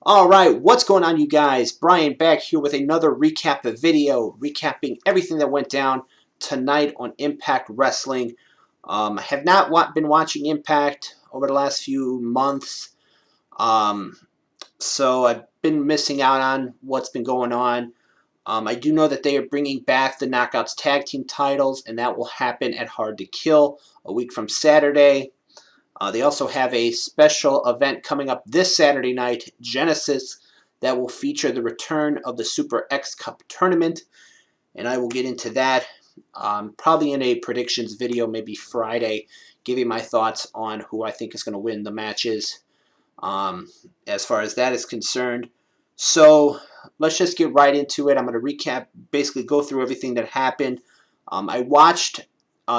Alright, what's going on, you guys? Brian back here with another recap video, recapping everything that went down tonight on Impact Wrestling. I have not been watching Impact over the last few months, um, so I've been missing out on what's been going on. I do know that they are bringing back the Knockouts Tag Team titles, and that will happen at Hard to Kill a week from Saturday. They also have a special event coming up this Saturday night, Genesis, that will feature the return of the Super X Cup tournament, and I will get into that probably in a predictions video, maybe Friday, giving my thoughts on who I think is going to win the matches as far as that is concerned. So let's just get right into it. I'm going to recap, basically go through everything that happened. I watched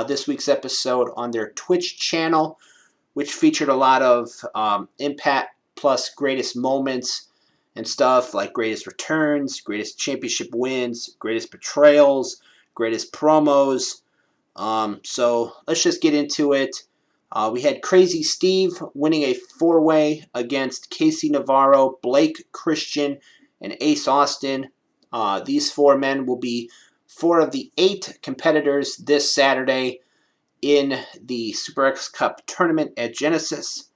this week's episode on their Twitch channel, which featured a lot of Impact plus greatest moments and stuff like greatest returns, greatest championship wins, greatest betrayals, greatest promos. So let's just get into it. We had Crazy Steve winning a four-way against Casey Navarro, Blake Christian, and Ace Austin. These four men will be four of the 8 competitors this Saturday in the Super X Cup tournament at Genesis.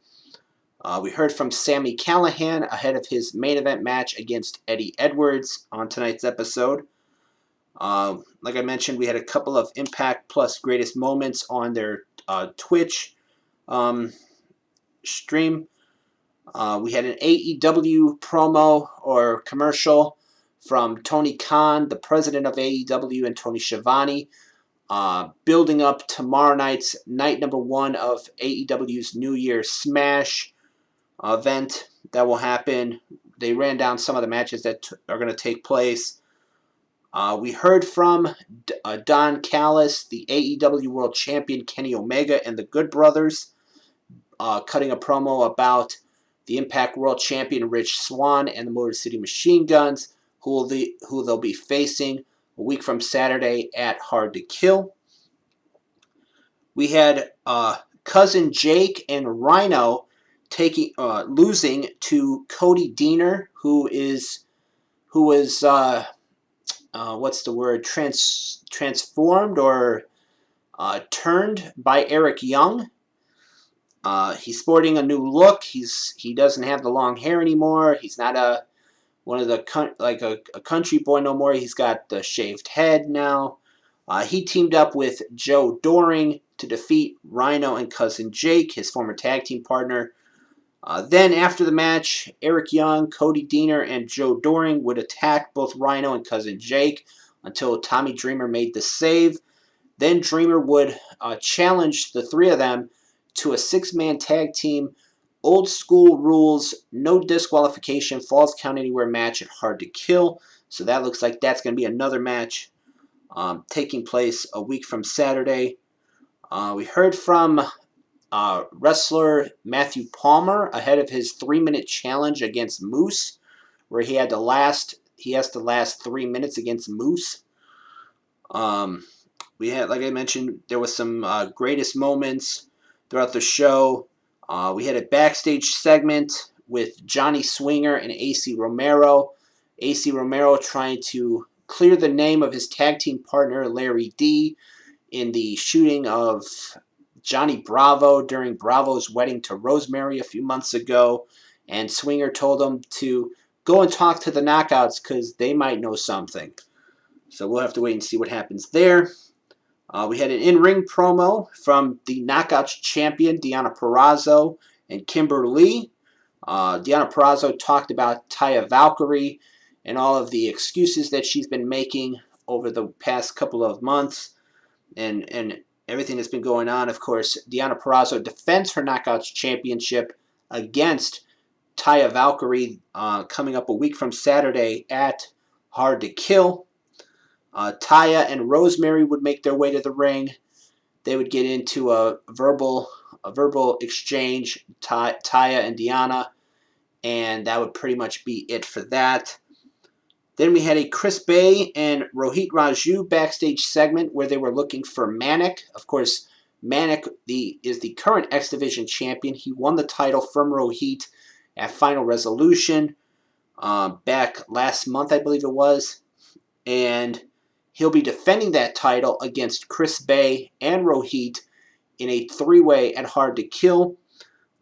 We heard from Sami Callihan ahead of his main event match against Eddie Edwards on tonight's episode. Like I mentioned, we had a couple of Impact Plus greatest moments on their Twitch stream. We had an AEW promo or commercial from Tony Khan, the president of AEW, and Tony Schiavone, building up tomorrow night's night number 1 of AEW's New Year Smash event that will happen. They ran down some of the matches that are going to take place. We heard from Don Callis, the AEW World Champion Kenny Omega, and the Good Brothers, cutting a promo about the Impact World Champion Rich Swann and the Motor City Machine Guns, who they'll be facing a week from Saturday at Hard to Kill. We had Cousin Jake and Rhino losing to Cody Deaner, who is what's the word, transformed or turned by Eric Young. He's sporting a new look. He doesn't have the long hair anymore. He's not a country boy no more. He's got the shaved head now. He teamed up with Joe Doring to defeat Rhino and Cousin Jake, his former tag team partner. Then after the match, Eric Young, Cody Deaner, and Joe Doring would attack both Rhino and Cousin Jake until Tommy Dreamer made the save. Then Dreamer would challenge the three of them to a 6-man tag team, old school rules, no disqualification, falls count anywhere match at Hard to Kill. So that looks like that's going to be another match taking place a week from Saturday. We heard from wrestler Matthew Palmer ahead of his 3-minute challenge against Moose, where he has to last 3 minutes against Moose. We had, like I mentioned, there was some greatest moments throughout the show. We had a backstage segment with Johnny Swinger and AC Romero. AC Romero trying to clear the name of his tag team partner Larry D in the shooting of Johnny Bravo during Bravo's wedding to Rosemary a few months ago. And Swinger told him to go and talk to the Knockouts because they might know something. So we'll have to wait and see what happens there. We had an in-ring promo from the Knockouts champion, Deonna Purrazzo, and Kimber Lee. Deonna Purrazzo talked about Taya Valkyrie and all of the excuses that she's been making over the past couple of months and everything that's been going on. Of course, Deonna Purrazzo defends her Knockouts championship against Taya Valkyrie coming up a week from Saturday at Hard to Kill. Taya and Rosemary would make their way to the ring. They would get into a verbal exchange, Taya and Deonna, and that would pretty much be it for that. Then we had a Chris Bay and Rohit Raju backstage segment where they were looking for Manik. Of course, Manik is the current X Division champion. He won the title from Rohit at Final Resolution. back last month, I believe it was. And he'll be defending that title against Chris Bay and Rohit in a three-way at Hard to Kill.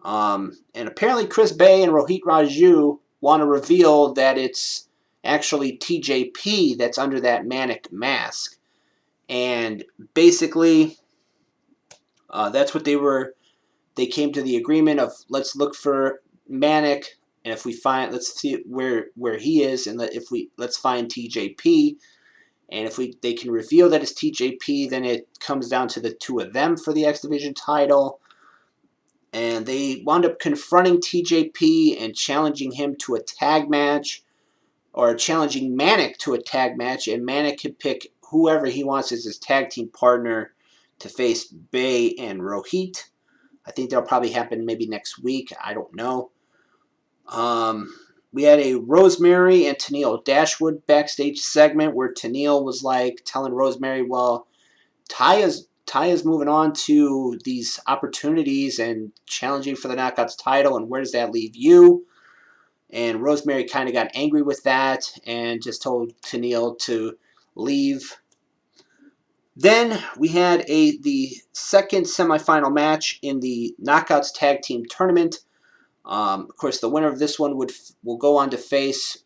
And apparently Chris Bay and Rohit Raju want to reveal that it's actually TJP that's under that Manic mask. And basically, that's what they came to the agreement of, let's look for Manic, and if we find, let's see where he is, and let's find TJP. And if they can reveal that it's TJP, then it comes down to the two of them for the X Division title. And they wound up confronting TJP and challenging him to a tag match, or challenging Manic to a tag match, and Manic can pick whoever he wants as his tag team partner to face Bay and Rohit. I think that'll probably happen maybe next week. I don't know. We had a Rosemary and Tenille Dashwood backstage segment where Tenille was like telling Rosemary, well, Taya's moving on to these opportunities and challenging for the Knockouts title, and where does that leave you? And Rosemary kind of got angry with that and just told Tenille to leave. Then we had the second semifinal match in the Knockouts Tag Team Tournament. Of course, the winner of this one would go on to face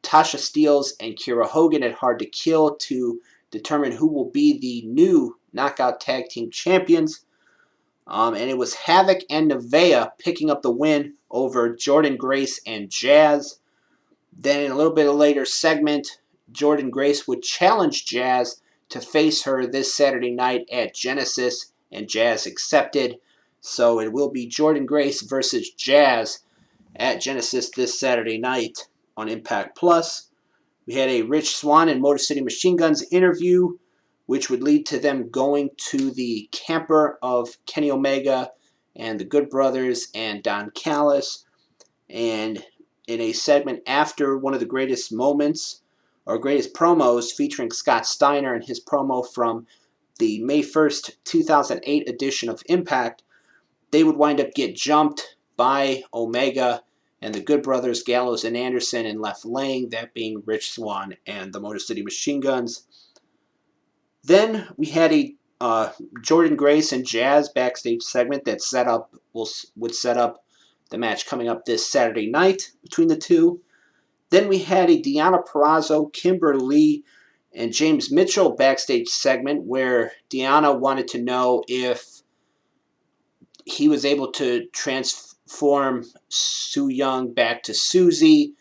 Tasha Steelz and Kiera Hogan at Hard to Kill to determine who will be the new Knockout Tag Team Champions. And it was Havoc and Nevaeh picking up the win over Jordynne Grace and Jazz. Then in a little bit of a later segment, Jordynne Grace would challenge Jazz to face her this Saturday night at Genesis, and Jazz accepted. So it will be Jordynne Grace versus Jazz at Genesis this Saturday night on Impact Plus. We had a Rich Swann and Motor City Machine Guns interview, which would lead to them going to the camper of Kenny Omega and the Good Brothers and Don Callis. And in a segment after one of the greatest moments or greatest promos featuring Scott Steiner and his promo from the May 1st, 2008 edition of Impact, they would wind up get jumped by Omega and the Good Brothers, Gallows and Anderson, and left laying, that being Rich Swann and the Motor City Machine Guns. Then we had a Jordynne Grace and Jazz backstage segment that would set up the match coming up this Saturday night between the two. Then we had a Deonna Purrazzo, Kimber Lee, and James Mitchell backstage segment where Deonna wanted to know if he was able to transform Su Yung back to Susie,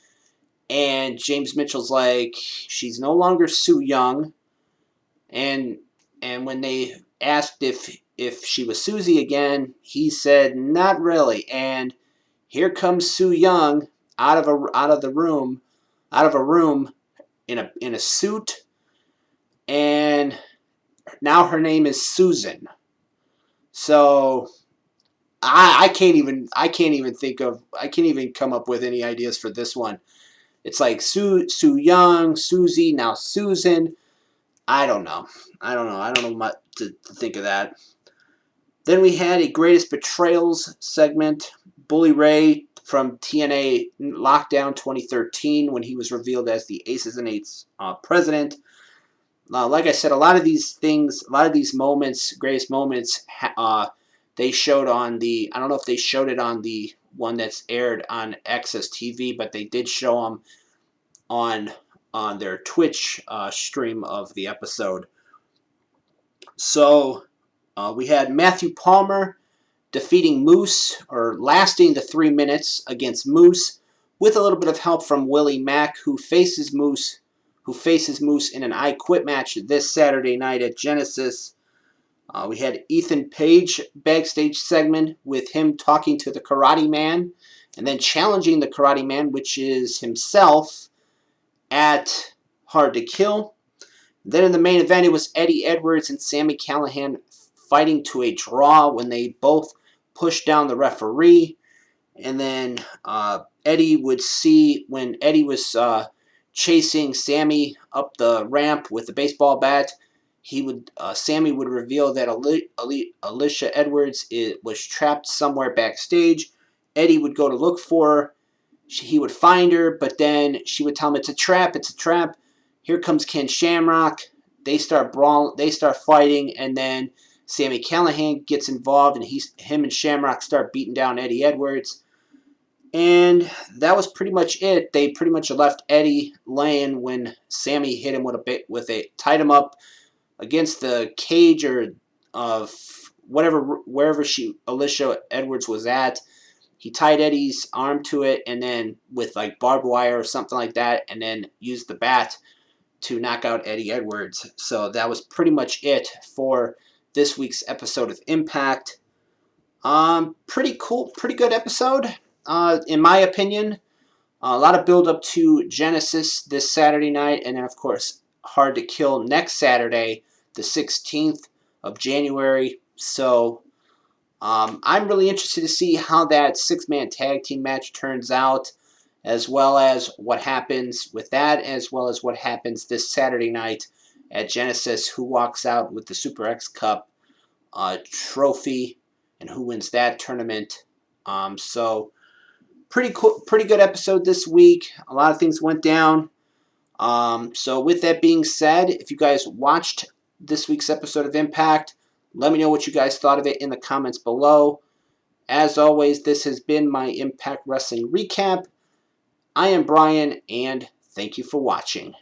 and James Mitchell's like, she's no longer Su Yung, and when they asked if she was Susie again, he said not really, and here comes Su Yung out of a room in a suit, and now her name is Susan. So I can't even come up with any ideas for this one. It's like Su Yung, Susie, now Susan. I don't know. I don't know what to think of that. Then we had a Greatest Betrayals segment. Bully Ray from TNA Lockdown 2013 when he was revealed as the Aces and Eights president. Like I said, a lot of these moments, greatest moments, they showed on the, I don't know if they showed it on the one that's aired on Access TV, but they did show them on their Twitch stream of the episode. So we had Matthew Palmer defeating Moose, or lasting the 3 minutes against Moose, with a little bit of help from Willie Mack, who faces Moose in an I Quit match this Saturday night at Genesis. We had Ethan Page backstage segment with him talking to the Karate Man and then challenging the Karate Man, which is himself, at Hard to Kill. Then in the main event, it was Eddie Edwards and Sami Callihan fighting to a draw when they both pushed down the referee. And then Eddie would see, when Eddie was chasing Sami up the ramp with the baseball bat, Sami would reveal that Alicia Edwards was trapped somewhere backstage. Eddie would go to look for her, he would find her, but then she would tell him it's a trap, it's a trap. Here comes Ken Shamrock. They start brawling, they start fighting, and then Sami Callihan gets involved, and him and Shamrock start beating down Eddie Edwards. And that was pretty much it. They pretty much left Eddie laying when Sami hit him tied him up against the cage or wherever Alicia Edwards was at. He tied Eddie's arm to it, and then with like barbed wire or something like that, and then used the bat to knock out Eddie Edwards. So that was pretty much it for this week's episode of Impact. Pretty cool, pretty good episode, in my opinion. A lot of build up to Genesis this Saturday night, and then of course Hard to Kill next Saturday, the 16th of January. So I'm really interested to see how that 6-man tag team match turns out, as well as what happens with that, as well as what happens this Saturday night at Genesis, who walks out with the Super X Cup trophy, and who wins that tournament. So pretty cool, pretty good episode this week. A lot of things went down. So with that being said, if you guys watched this week's episode of Impact, let me know what you guys thought of it in the comments below. As always, this has been my Impact Wrestling recap. I am Brian, and thank you for watching.